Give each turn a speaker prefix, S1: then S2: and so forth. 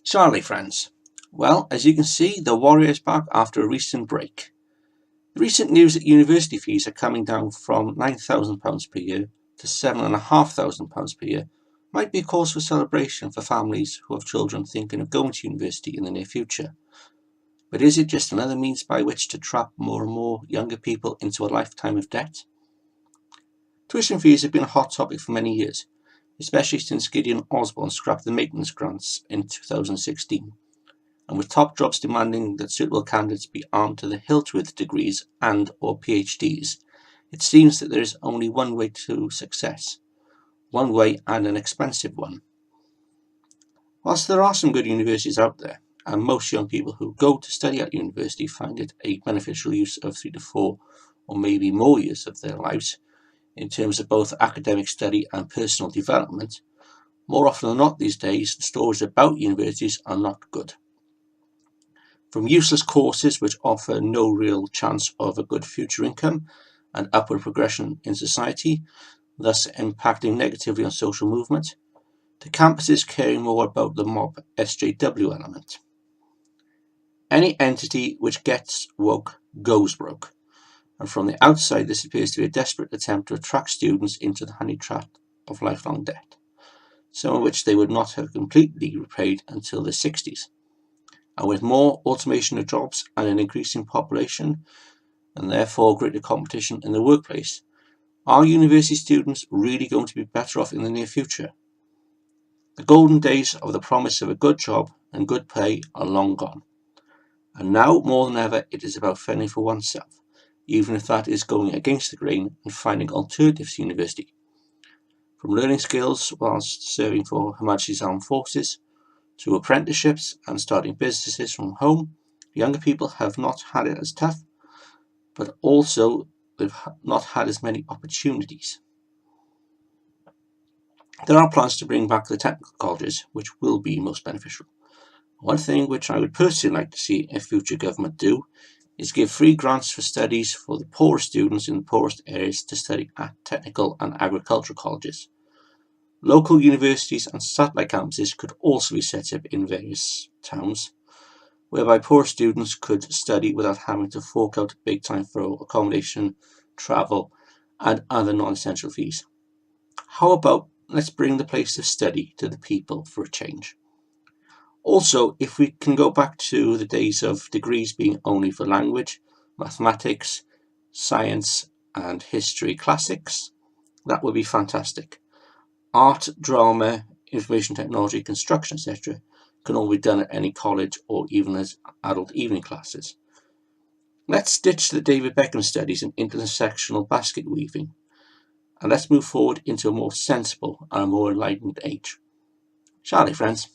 S1: Charlie friends. Well, as you can see, the Warrior is back after a recent break. The recent news that university fees are coming down from £9,000 per year to £7,500 per year might be a cause for celebration for families who have children thinking of going to university in the near future. But is it just another means by which to trap more and more younger people into a lifetime of debt? Tuition fees have been a hot topic for many years, especially since Gideon Osborne scrapped the maintenance grants in 2016. And with top jobs demanding that suitable candidates be armed to the hilt with degrees and or PhDs, it seems that there is only one way to success. One way, and an expensive one. Whilst there are some good universities out there, and most young people who go to study at university find it a beneficial use of 3 to 4 or maybe more years of their lives, in terms of both academic study and personal development, more often than not these days the stories about universities are not good. From useless courses which offer no real chance of a good future income and upward progression in society, thus impacting negatively on social movement, to campuses caring more about the mob SJW element. Any entity which gets woke goes broke, and from the outside this appears to be a desperate attempt to attract students into the honey trap of lifelong debt, some of which they would not have completely repaid until their 60s. And with more automation of jobs and an increasing population, and therefore greater competition in the workplace, are university students really going to be better off in the near future? The golden days of the promise of a good job and good pay are long gone. And now more than ever it is about fending for oneself, even if that is going against the grain and finding alternatives to university. From learning skills whilst serving for Her Majesty's Armed Forces, to apprenticeships and starting businesses from home, younger people have not had it as tough, but also they've not had as many opportunities. There are plans to bring back the technical colleges, which will be most beneficial. One thing which I would personally like to see a future government do is give free grants for studies for the poorest students in the poorest areas to study at technical and agricultural colleges. Local universities and satellite campuses could also be set up in various towns, whereby poor students could study without having to fork out big time for accommodation, travel, and other non-essential fees. How about let's bring the place of study to the people for a change? Also, if we can go back to the days of degrees being only for language, mathematics, science, and history classics, that would be fantastic. Art, drama, information technology, construction, etc. can all be done at any college or even as adult evening classes. Let's ditch the David Beckham studies in intersectional basket weaving, and let's move forward into a more sensible and a more enlightened age. Charlie, friends.